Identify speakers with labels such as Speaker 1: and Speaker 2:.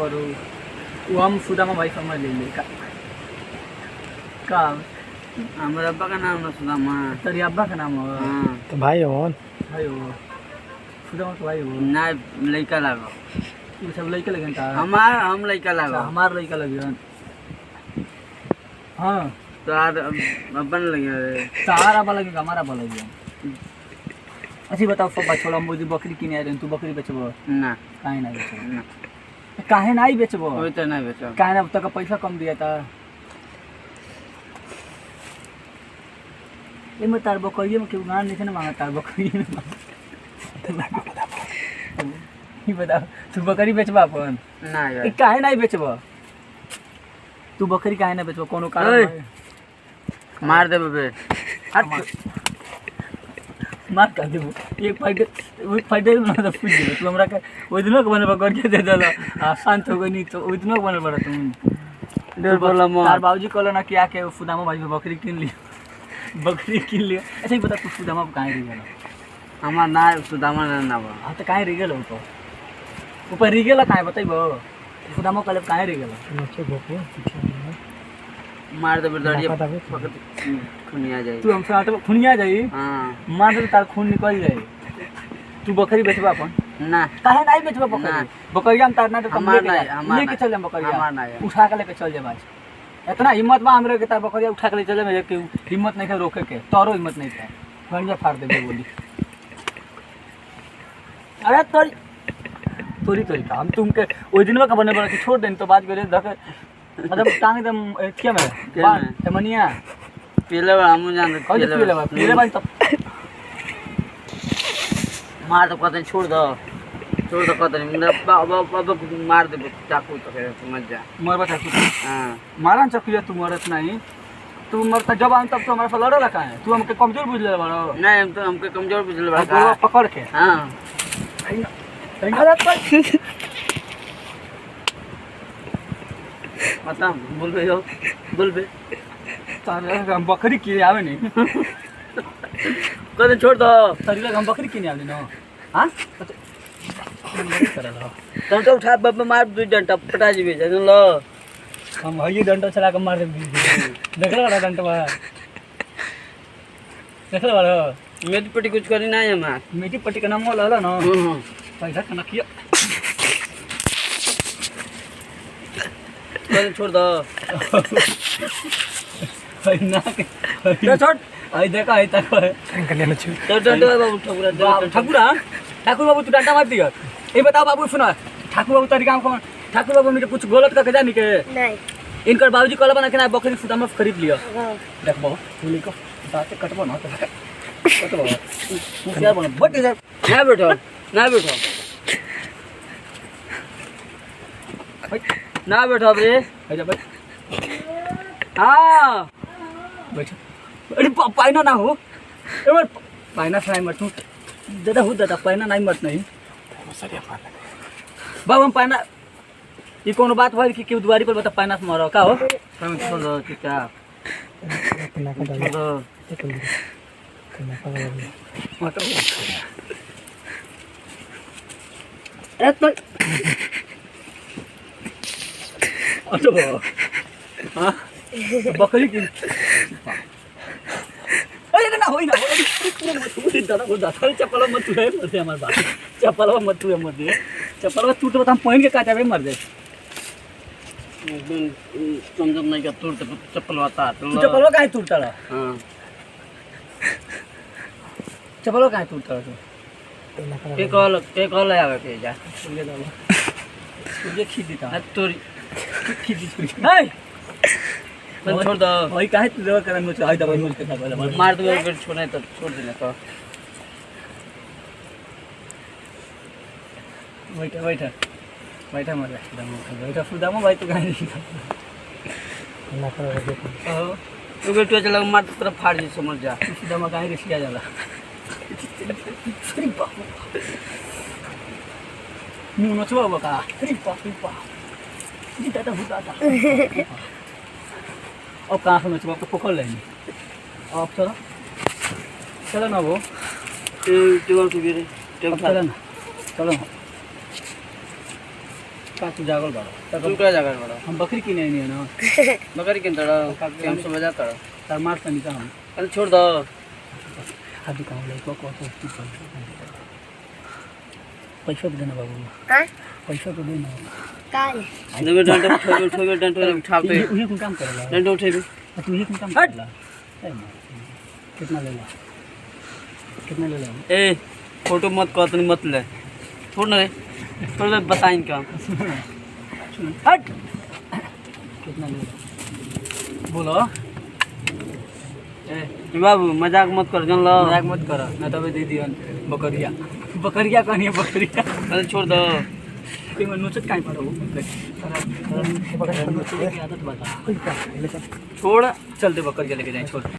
Speaker 1: करो वो हम सुदामा भाई समझ ले ले का
Speaker 2: हमारे अब्बा का नाम ना सुदामा।
Speaker 1: तेरे अब्बा का नाम हो?
Speaker 2: हाँ
Speaker 3: तो भाई हो
Speaker 1: भाई हो सुदामा तो भाई हो
Speaker 2: ना लड़का लागो
Speaker 1: ये सब लड़के लगन का
Speaker 2: हम लड़का लागो
Speaker 1: हमार लड़का लगन हाँ
Speaker 2: तो आज अब्बा ने लगे
Speaker 1: तारा वाला लगे हमारा वाला लगे अच्छी बताओ पप्पा छोड़ा मुझे बकरी किने आए तू बकरी बेचबो
Speaker 2: ना
Speaker 1: काहे ना बेचबो
Speaker 2: ना
Speaker 1: काहे ना ही बेचबो
Speaker 2: कोई तो नहीं बेचो
Speaker 1: काहे ना तक पैसा कम दिया था ये मैं तार बकरी में क्यों गान नहीं ना मांगा तार बकरी में ये बताओ तू बकरी बेचबा अपन
Speaker 2: ना यार
Speaker 1: काहे ना ही बेचबो तू बकरी काहे ना बेचबो कोनो कारण
Speaker 2: मार दे बे
Speaker 1: हट मार कर देबो एक फायदे ना तो फूट देबो तू हमरा के ओइ दिनो के बने बकर के दे देला शांत हो गई नहीं तो ओइ दिनो के बने बड़ा तुम
Speaker 2: डर बोला मो
Speaker 1: तार बाबूजी कहलो ना कि आके सुदामा भाई बकरी किन लियो अच्छा ही बता तू सुदामा काहे रह गेलो
Speaker 2: हमार ना सुदामा ना बा
Speaker 1: हां तो काहे रह गेलो तो ऊपर रह गेला काहे बताइबो सुदामा कहले काहे रह गेलो
Speaker 3: नचे गोपो
Speaker 2: मार दे बड़िया खुनिया जाए
Speaker 1: तू हमसे आटे खुनिया जाई
Speaker 2: हां
Speaker 1: मार दे तार खून निकल जाए तू बकरी बेचबा अपन
Speaker 2: ना
Speaker 1: काहे नहीं बेचबा बकरी बकरिया हम तार ना तो लेके चल जाम बकरिया
Speaker 2: हमार ना
Speaker 1: उठा के लेके चल जाए आज इतना हिम्मत बा हमरे के तार बकरिया उठा के ले चले में कि हिम्मत नहीं है रोके के तोरो हिम्मत नहीं है गंजा फाड़ दे बोली अरे तोरी का हम तुमके ओइ दिनवा का बने बड़ा कि छोड़ देन तो बात करे धक मतलब टांग एकदम क्या में मनिया
Speaker 2: पीले बा हम जान
Speaker 1: पीले भाई तब
Speaker 2: मार तो कहते छोड़ दो कहते बाबा मार दे चाकू तो समझ जा
Speaker 1: मरबा चाकू
Speaker 2: हां
Speaker 1: मारन चकिया तू मरत नहीं तू मरता जब आन तब तो हमारे साथ लड़ो का है तू हमके कमजोर बुझ ले बड़ो
Speaker 2: नहीं हम तो हमके कमजोर बुझ ले बड़ा
Speaker 1: पकड़ के
Speaker 2: हां
Speaker 1: अरे
Speaker 2: बता बोल बे
Speaker 1: तारे हम बकरी किने आवे नहीं
Speaker 2: कहते छोड़ दो
Speaker 1: तरीला हम बकरी किने आवे ना हां
Speaker 2: तुम तो उठा बाबा मार दू डंटा पटा जीबे जान लो
Speaker 1: हम हई डंडा चला के मार दे देखला बड़ा डंडा देखला बड़ा
Speaker 2: मेरी पट्टी कुछ करी ना है मार
Speaker 1: मीठी पट्टी का नाम होला ना पैसा कना किया
Speaker 2: कहते छोड़ दो
Speaker 1: ना के
Speaker 2: छोड़
Speaker 1: आई देखा आई तक
Speaker 3: कन्या न छु
Speaker 2: तो डंडा बाबू
Speaker 1: ठाकुर बाबू तू डंडा मार दिया ये बताओ बाबू सुनो ठाकुर बाबू तेरे गांव कौन ठाकुर बाबू मुझे कुछ गलत करके जानी के
Speaker 4: नहीं
Speaker 1: इनकर बाबूजी कहला बना के ना बकरी सुदामा खरीद लियो
Speaker 4: हां
Speaker 1: देख बाबू बोली को बात कटबो ना कटबो मुखिया बन बट इधर
Speaker 2: ना बैठो ना बैठो रे
Speaker 1: आजा बैठ
Speaker 2: हां
Speaker 1: बैठ अरे पाइना ना हो एवर पाइना फ्राई मत तू दादा पाइना नहीं मत नहीं बाबू हम पाइना ये कोनो बात भइल कि दुआरी पर बता पाइना से मरो का हो
Speaker 2: हम छोड़ दो क्या
Speaker 3: कन्या का
Speaker 2: छोड़ दो
Speaker 3: कन्या का
Speaker 1: मत अच्छा हां बकरी की अरे ना होई ना दादा वो दादा चप्पल मत तू मर दे हमार बात चप्पल मत तू मर दे चप्पल टूट तो हम पहन के काटे मर दे
Speaker 2: समझ नहीं का तोड़ तो चप्पल आता
Speaker 1: चप्पल काहे टूटता रहा
Speaker 2: हां
Speaker 1: चप्पल काहे टूटता रहा
Speaker 2: के कॉल आवे के जा
Speaker 1: ले दो तुझे खींच देता
Speaker 2: तोरी
Speaker 1: खींच दी नहीं
Speaker 2: छोड़ दो
Speaker 1: वही काहे तू दवा करन में चाहे दवा मुझ के था
Speaker 2: मार दो फिर छोड़े तो छोड़ देना तो
Speaker 1: बैठा मर बैठा सुदामा भाई तो काहे नहीं
Speaker 3: कन्या का देखो
Speaker 2: तू बेटो चला मार तरफ फाड़ जी समझ जा
Speaker 1: सुदामा काहे रिसिया जाला अरे बाप मुंह नचवा बका अरे बाप जी दादा हुदा था अब कहाँ से नचवा को पकड़ लेंगे अब चलो ना वो
Speaker 2: टेबल के गिरे
Speaker 1: चलो ना चलो का तू जागल बाड़ा
Speaker 2: तू क्या जगह बड़ा
Speaker 1: हम बकरी किने नहीं है ना
Speaker 2: बकरी किन तड़ा हम समझ आता
Speaker 1: तार मार तनी का हम
Speaker 2: अरे छोड़ दो
Speaker 1: अभी काम ले को पैसा तो देना बाबू
Speaker 4: हाँ
Speaker 1: पैसा तो देना
Speaker 4: काल
Speaker 2: जब डंडे उठो डंडे उठाते
Speaker 1: उही कौन काम करेला
Speaker 2: डंडे उठे भी
Speaker 1: तू उही कौन काम करेला कितना लेला
Speaker 2: ए फोटो मत कर मत ले छोड़ ना रे छोड़ दे बताइन क्या
Speaker 1: हट कितना लेला बोलो
Speaker 2: ए बाबू मजाक मत कर जान लो
Speaker 1: मजाक मत कर ना तबे दे दियन बकरिया बकरिया कहनी बकरिया
Speaker 2: अरे छोड़ दो
Speaker 1: कोई मन नोचत काहे पड़ो आदत बता
Speaker 2: छोड़
Speaker 1: चल दे बकरिया लेके जाए छोड़